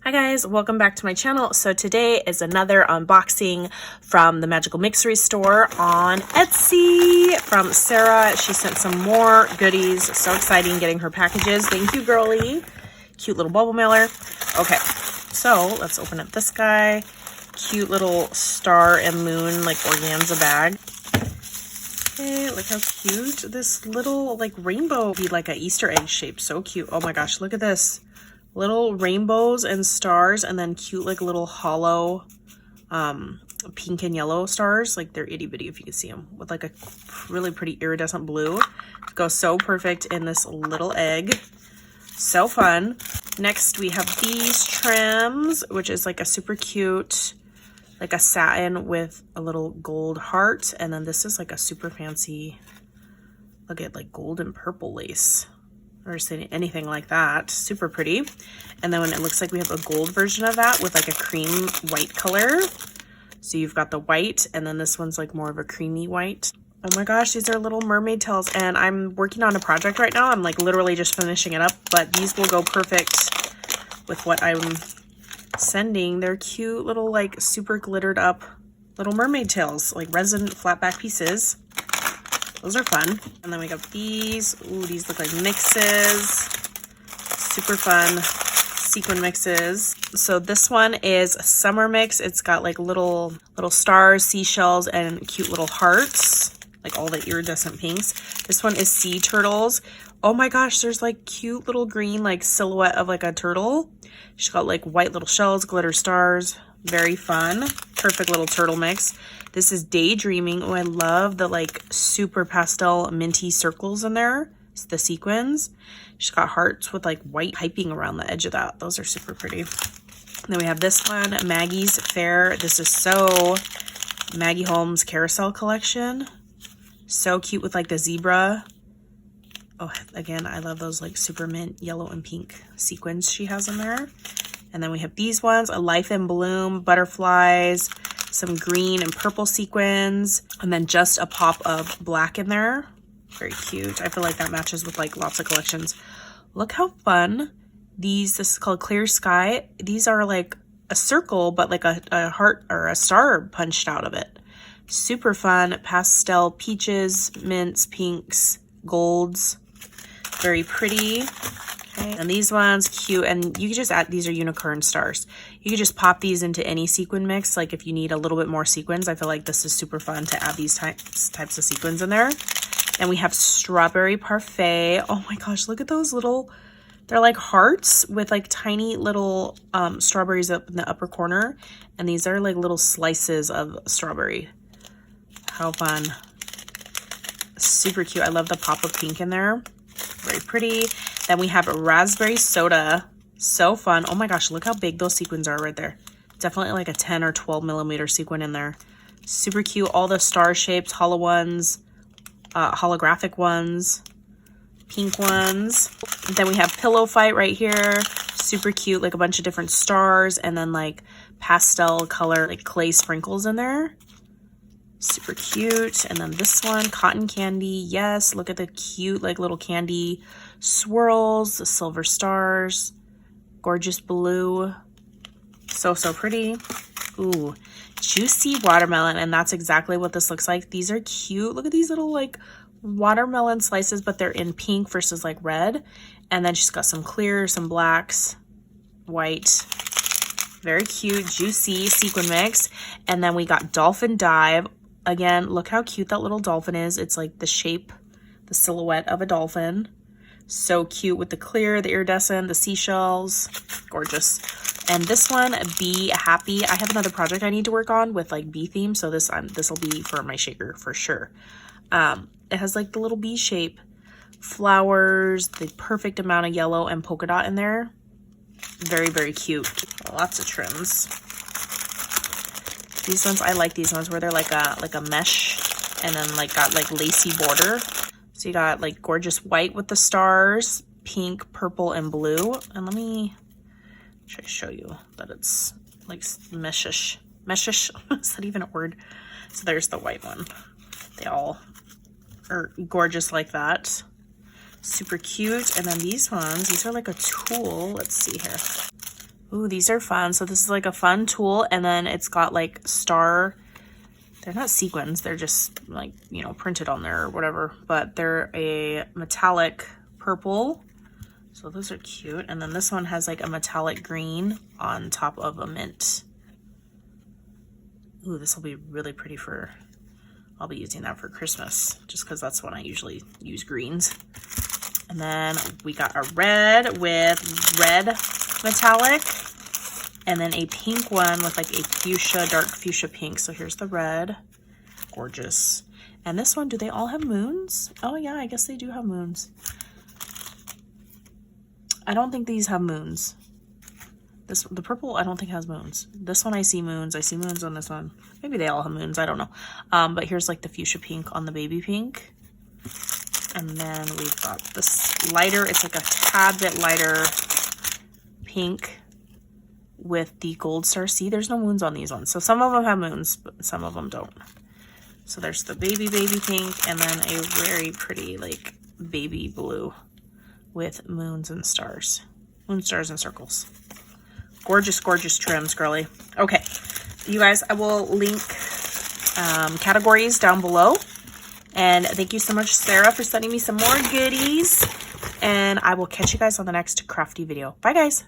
Hi guys, welcome back to my channel. So today is another unboxing from the Magical Mixery store on Etsy from Sarah. She sent some more goodies. So exciting getting her packages. Thank you, girly. Cute little bubble mailer. Okay, so let's open up this guy. Cute little star and moon like organza bag. Okay, look how cute. This little like rainbow be like an Easter egg shape. So cute. Oh my gosh, look at this. Little rainbows and stars, and then cute like little hollow pink and yellow stars. Like they're itty bitty if you can see them, with like a really pretty iridescent blue. Goes so perfect in this little egg. So fun. Next we have these Trams, which is like a super cute, like a satin with a little gold heart. And then this is like a super fancy, look at like gold and purple lace. Or seen anything like that. Super pretty. And then it looks like we have a gold version of that with like a cream white color. So you've got the white, and then this one's like more of a creamy white. Oh my gosh, these are little mermaid tails, and I'm working on a project right now. I'm like literally just finishing it up, but these will go perfect with what I'm sending. They're cute little like super glittered up little mermaid tails, like resin flat back pieces. Those are fun. And then we got these. Ooh, these look like mixes. Super fun sequin mixes. So this one is a summer mix. It's got like little stars, seashells, and cute little hearts. Like all the iridescent pinks. This one is sea turtles. Oh my gosh, there's like cute little green like silhouette of like a turtle. She's got like white little shells, glitter stars. Very fun. Perfect little turtle mix. This is Daydreaming. Oh, I love the like super pastel minty circles in there. It's the sequins. She's got hearts with like white piping around the edge of that. Those are super pretty. And then we have this one, Maggies Fair. This is so Maggie Holmes Carousel collection. So cute with like the zebra. Oh, again, I love those like super mint yellow and pink sequins she has in there. And then we have these ones, a life in bloom, butterflies, some green and purple sequins, and then just a pop of black in there. Very cute. I feel like that matches with like lots of collections. Look how fun this is called Clear Sky. These are like a circle, but like a heart or a star punched out of it. Super fun. Pastel peaches, mints, pinks, golds. Very pretty. Okay. And these ones, cute, and you can just add, these are unicorn stars. You can just pop these into any sequin mix, like if you need a little bit more sequins. I feel like this is super fun to add these types of sequins in there. And we have strawberry parfait. Oh my gosh, look at those little, they're like hearts with like tiny little strawberries up in the upper corner. And these are like little slices of strawberry. How fun. Super cute. I love the pop of pink in there. Very pretty. Then we have raspberry soda. So fun. Oh my gosh, look how big those sequins are right there. Definitely like a 10 or 12 millimeter sequin in there. Super cute. All the star shapes, hollow ones, holographic ones, pink ones. And then we have pillow fight right here. Super cute, like a bunch of different stars, and then like pastel color, like clay sprinkles in there. Super cute. And then this one, cotton candy. Yes, look at the cute like little candy swirls, the silver stars, gorgeous blue. So pretty. Ooh, juicy watermelon. And that's exactly what this looks like. These are cute. Look at these little like watermelon slices, but they're in pink versus like red. And then she's got some clear, some blacks, white. Very cute, juicy sequin mix. And then we got dolphin dive. Again, look how cute that little dolphin is. It's like the shape, the silhouette of a dolphin. So cute with the clear, the iridescent, the seashells. Gorgeous. And this one, Be Happy. I have another project I need to work on with like bee theme. So this will be for my shaker for sure. It has like the little bee shape, flowers, the perfect amount of yellow and polka dot in there. Very, very cute. Lots of trims. These ones, I like these ones where they're like a mesh and then like got like lacy border. So you got like gorgeous white with the stars, pink, purple, and blue. And let me try to show you that it's like meshish. Meshish, is that even a word? So there's the white one. They all are gorgeous like that. Super cute. And then these ones, these are like a tulle. Let's see here. Ooh, these are fun. So this is like a fun tulle, and then it's got like star, they're not sequins, they're just like, you know, printed on there or whatever, but they're a metallic purple. So those are cute. And then this one has like a metallic green on top of a mint. Ooh, this will be really pretty for, I'll be using that for Christmas, just because that's when I usually use greens. And then we got a red with red metallic, and then a pink one with like a fuchsia, dark fuchsia pink. So here's the red, gorgeous. And this one, do they all have moons? Oh yeah, I guess they do have moons. I don't think these have moons. The purple, I don't think has moons. This one I see moons. I see moons on this one. Maybe they all have moons, I don't know. But here's like the fuchsia pink on the baby pink. And then we've got this lighter, it's like a tad bit lighter pink with the gold star. See, there's no moons on these ones. So some of them have moons, but some of them don't. So there's the baby pink, and then a very pretty like baby blue with moons and stars. Moon, stars, and circles. Gorgeous, gorgeous trims, girly. Okay, you guys, I will link categories down below. And thank you so much, Sarah, for sending me some more goodies. And I will catch you guys on the next crafty video. Bye, guys.